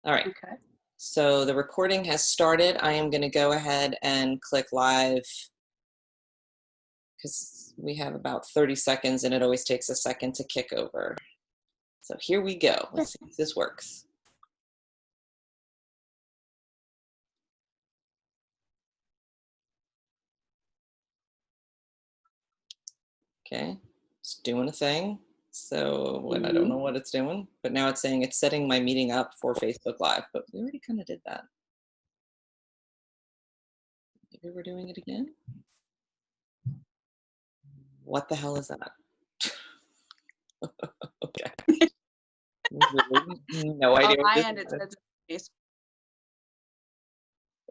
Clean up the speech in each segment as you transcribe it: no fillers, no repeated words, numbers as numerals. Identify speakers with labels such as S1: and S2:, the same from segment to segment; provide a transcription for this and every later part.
S1: All right.
S2: Okay.
S1: So the recording has started. I am going to go ahead and click live because we have about 30 seconds and it always takes a second to kick over. So here we go. Let's see if this works. Okay, it's doing a thing. So I don't know what it's doing, but now it's saying it's setting my meeting up for Facebook Live, but we already kind of did that. Maybe we're doing it again. What the hell is that? Okay. Really? No idea.
S2: On my end, it says Facebook.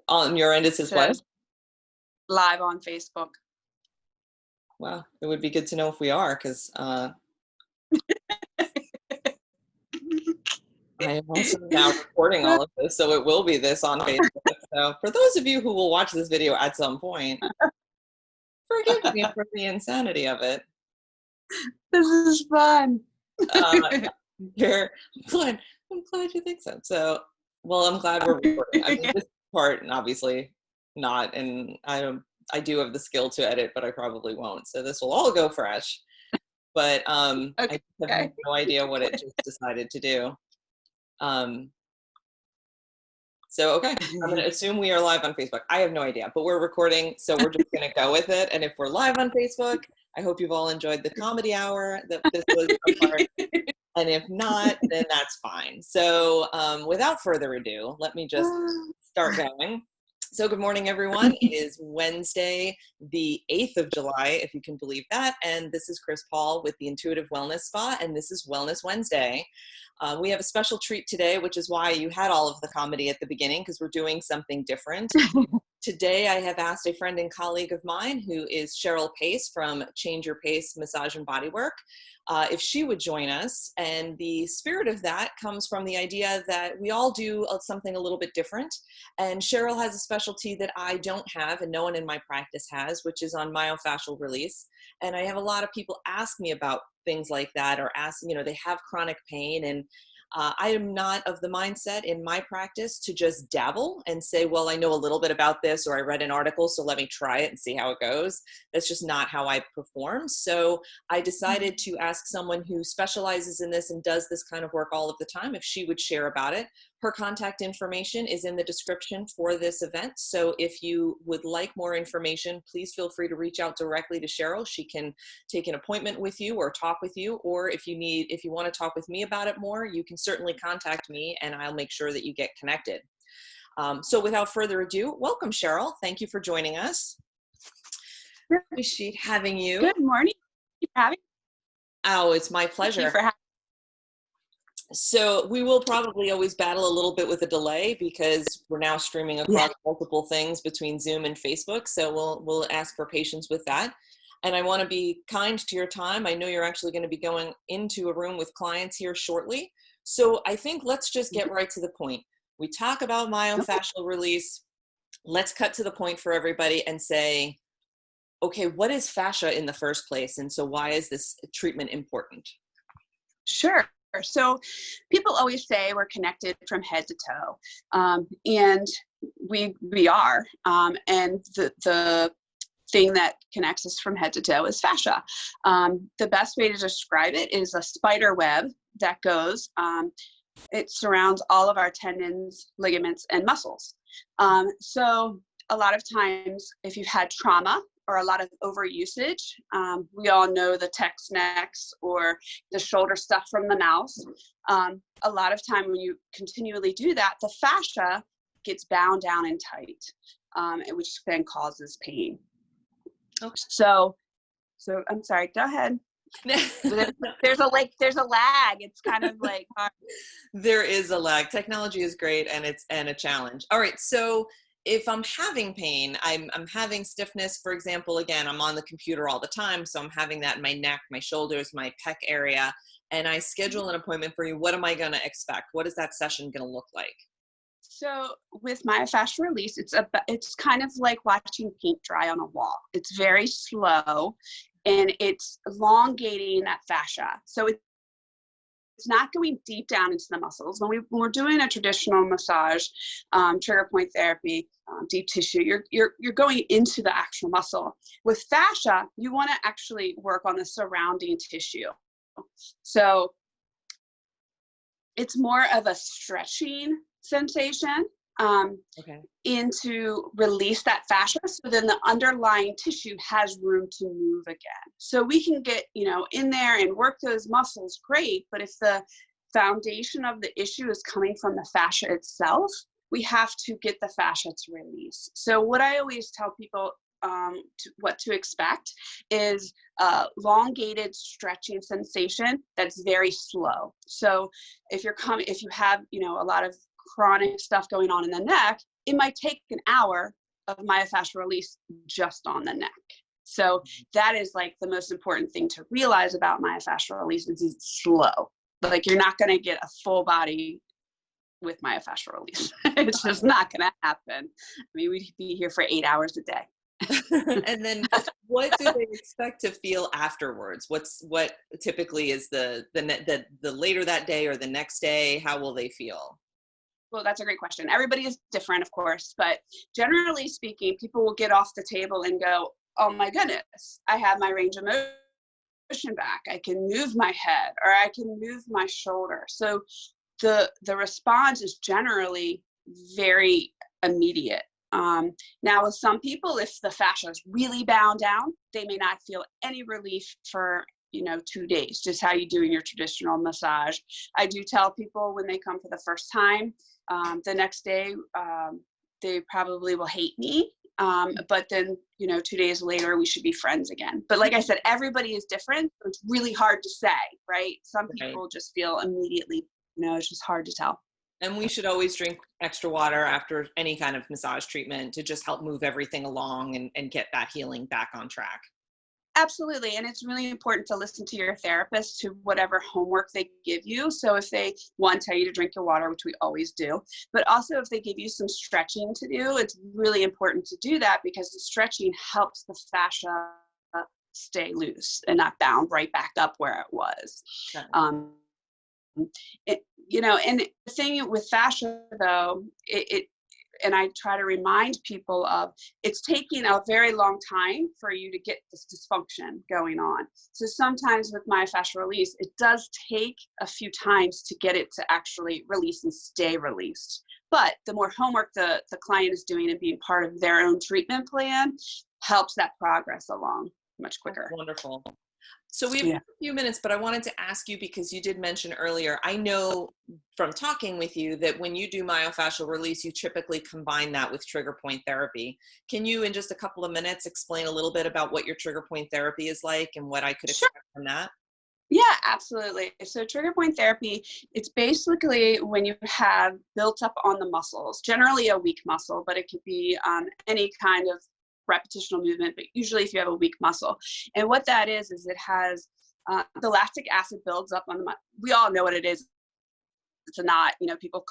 S1: On your end, it says what?
S2: Live on Facebook.
S1: Wow, it would be good to know if we are, because I am also now recording all of this, so it will be this on Facebook. So for those of you who will watch this video at some point, forgive me for the insanity of it.
S2: This is fun.
S1: I'm glad you think so. So, well, I'm glad we're recording. I mean, this part, obviously not, and I do have the skill to edit, but I probably won't. So this will all go fresh. But
S2: Okay.
S1: I have no idea what it just decided to do. So, okay, I'm going to assume we are live on Facebook. I have no idea, but we're recording, so we're just going to go with it. And if we're live on Facebook, I hope you've all enjoyed the comedy hour that this was a part. And if not, then that's fine. So without further ado, let me just start going. So good morning, everyone. It is Wednesday, the 8th of July, if you can believe that. And this is Chris Paul with the Intuitive Wellness Spa, and this is Wellness Wednesday. We have a special treat today, which is why you had all of the comedy at the beginning, because we're doing something different. Today, I have asked a friend and colleague of mine, who is Cheryl Pace from Change Your Pace Massage and Bodywork, if she would join us. And the spirit of that comes from the idea that we all do something a little bit different. And Cheryl has a specialty that I don't have and no one in my practice has, which is on myofascial release. And I have a lot of people ask me about things like that, or ask, they have chronic pain. And I am not of the mindset in my practice to just dabble and say, well, I know a little bit about this, or I read an article, so let me try it and see how it goes. That's just not how I perform. So I decided to ask someone who specializes in this and does this kind of work all of the time if she would share about it. Her contact information is in the description for this event. So if you would like more information, please feel free to reach out directly to Cheryl. She can take an appointment with you or talk with you. Or if you want to talk with me about it more, you can certainly contact me and I'll make sure that you get connected. So without further ado, welcome, Cheryl. Thank you for joining us. Appreciate having you.
S2: Good morning. Thank you for having me.
S1: Oh, it's my pleasure. So we will probably always battle a little bit with a delay because we're now streaming across multiple things between Zoom and Facebook. So we'll ask for patience with that. And I want to be kind to your time. I know you're actually going to be going into a room with clients here shortly. So I think let's just get right to the point. We talk about myofascial release. Let's cut to the point for everybody and say, okay, what is fascia in the first place? And so why is this treatment important?
S2: Sure. So people always say we're connected from head to toe, and we are. And the thing that connects us from head to toe is fascia. The best way to describe it is a spider web that goes. It surrounds all of our tendons, ligaments, and muscles. So a lot of times, if you've had trauma or a lot of overusage, we all know the Tex-Mex or the shoulder stuff from the mouse. A lot of time when you continually do that, the fascia gets bound down and tight, which then causes pain. Okay. So I'm sorry, go ahead. There's a lag. It's kind of like hard.
S1: There is a lag. Technology is great and it's a challenge. All right, so if I'm having pain, I'm having stiffness, for example, again, I'm on the computer all the time, so I'm having that in my neck, my shoulders, my pec area, and I schedule an appointment for you. What am I going to expect? What is that session going to look like?
S2: So with myofascial release, it's kind of like watching paint dry on a wall. It's very slow, and it's elongating that fascia. So it's not going deep down into the muscles. When we're doing a traditional massage, trigger point therapy, deep tissue, you're going into the actual muscle. With fascia, you want to actually work on the surrounding tissue. So it's more of a stretching sensation into release that fascia, so then the underlying tissue has room to move again. So we can get, in there and work those muscles, great, but if the foundation of the issue is coming from the fascia itself, we have to get the fascia to release. So what I always tell people what to expect is a elongated stretching sensation that's very slow. So if you have, a lot of chronic stuff going on in the neck, it might take an hour of myofascial release just on the neck. So that is like the most important thing to realize about myofascial release is it's slow. Like you're not going to get a full body with myofascial release. It's just not going to happen. I mean, we'd be here for 8 hours a day.
S1: And then what do they expect to feel afterwards? What typically is the later that day or the next day? How will they feel?
S2: Well, that's a great question. Everybody is different, of course, but generally speaking, people will get off the table and go, oh my goodness, I have my range of motion back. I can move my head, or I can move my shoulder. So the response is generally very immediate. Now with some people, if the fascia is really bound down, they may not feel any relief for 2 days, just how you do in your traditional massage. I do tell people when they come for the first time, the next day, they probably will hate me. But then, 2 days later, we should be friends again. But like I said, everybody is different. So it's really hard to say, right? Some people just feel immediately, it's just hard to tell.
S1: And we should always drink extra water after any kind of massage treatment to just help move everything along and get that healing back on track.
S2: Absolutely. And it's really important to listen to your therapist, to whatever homework they give you. So if they tell you to drink your water, which we always do, but also if they give you some stretching to do, it's really important to do that because the stretching helps the fascia stay loose and not bound right back up where it was. Okay. And the thing with fascia though, and I try to remind people of, it's taking a very long time for you to get this dysfunction going on. So sometimes with myofascial release, it does take a few times to get it to actually release and stay released. But the more homework the client is doing and being part of their own treatment plan helps that progress along much quicker.
S1: That's wonderful. So we have a few minutes, but I wanted to ask you, because you did mention earlier, I know from talking with you that when you do myofascial release, you typically combine that with trigger point therapy. Can you, in just a couple of minutes, explain a little bit about what your trigger point therapy is like and what I could expect from that?
S2: Yeah, absolutely. So trigger point therapy, it's basically when you have built up on the muscles, generally a weak muscle, but it could be any kind of repetitional movement, but usually if you have a weak muscle. And what that is it has the lactic acid builds up on the muscle. We all know what it is. It's a knot. People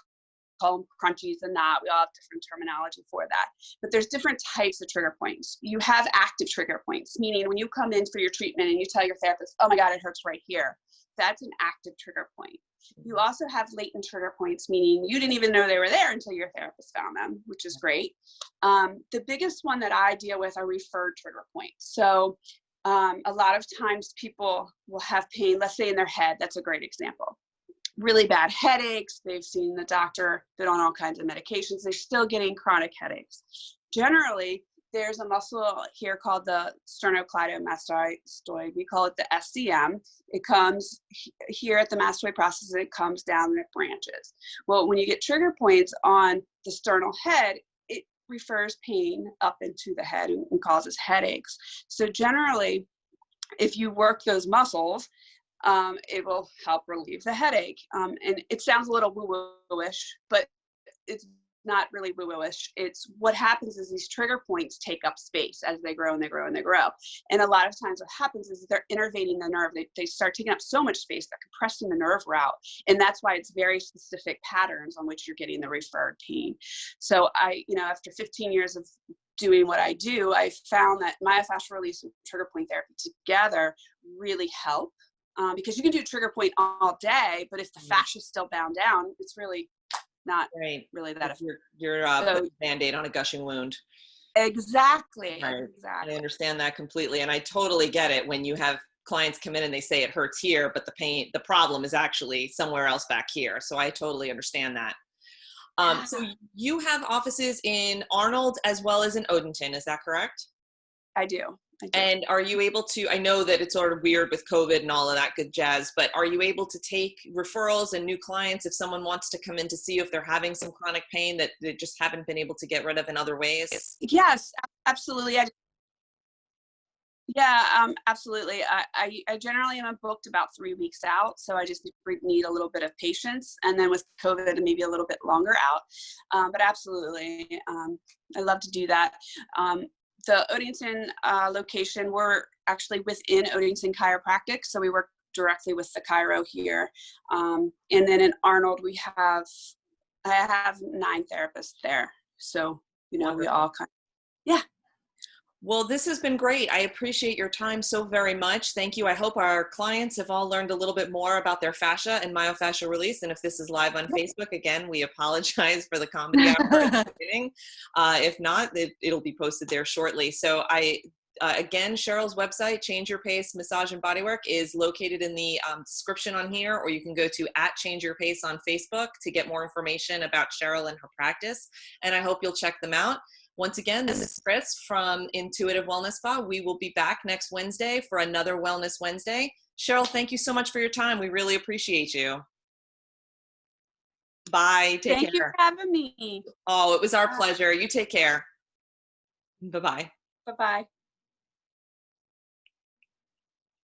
S2: call them crunchies, a knot. We all have different terminology for that. But there's different types of trigger points. You have active trigger points, meaning when you come in for your treatment and you tell your therapist, oh my God, it hurts right here. That's an active trigger point. You also have latent trigger points, meaning you didn't even know they were there until your therapist found them, which is great. The biggest one that I deal with are referred trigger points. So a lot of times people will have pain, let's say in their head. That's a great example. Really bad headaches. They've seen the doctor, been on all kinds of medications. They're still getting chronic headaches. Generally, there's a muscle here called the sternocleidomastoid. We call it the SCM. It comes here at the mastoid process, and it comes down and it branches. Well, when you get trigger points on the sternal head, it refers pain up into the head and causes headaches. So generally, if you work those muscles, it will help relieve the headache. And it sounds a little woo-woo-ish, but it's not really woo-woo-ish. It's what happens is these trigger points take up space as they grow and they grow and they grow. And a lot of times what happens is they're innervating the nerve. They start taking up so much space, they're compressing the nerve route. And that's why it's very specific patterns on which you're getting the referred pain. So after 15 years of doing what I do, I found that myofascial release and trigger point therapy together really help. because you can do trigger point all day, but if the fascia is still bound down, it's really not really that effective.
S1: You're putting a Band-Aid on a gushing wound.
S2: Exactly.
S1: Right.
S2: Exactly.
S1: I understand that completely. And I totally get it when you have clients come in and they say it hurts here, but the problem is actually somewhere else back here. So I totally understand that. So you have offices in Arnold as well as in Odenton, is that correct?
S2: I do.
S1: And are you able to, I know that it's sort of weird with COVID and all of that good jazz, but are you able to take referrals and new clients if someone wants to come in to see you if they're having some chronic pain that they just haven't been able to get rid of in other ways?
S2: Yes, absolutely. Absolutely. I generally am booked about 3 weeks out, so I just need a little bit of patience, and then with COVID, maybe a little bit longer out. But absolutely, I love to do that. The Odenton location, we're actually within Odenton Chiropractic, so we work directly with the chiro here. And then in Arnold, I have 9 therapists there, so we all kind of, yeah.
S1: Well, this has been great. I appreciate your time so very much. Thank you. I hope our clients have all learned a little bit more about their fascia and myofascial release. And if this is live on Facebook, again, we apologize for the comedy hour at the beginning. If not, it'll be posted there shortly. So again, Cheryl's website, Change Your Pace Massage and Bodywork, is located in the description on here, or you can go to @ChangeYourPace on Facebook to get more information about Cheryl and her practice. And I hope you'll check them out. Once again, this is Chris from Intuitive Wellness Spa. We will be back next Wednesday for another Wellness Wednesday. Cheryl, thank you so much for your time. We really appreciate you. Bye. Take care.
S2: Thank you for having me.
S1: Oh, it was our pleasure. You take care. Bye-bye.
S2: Bye-bye.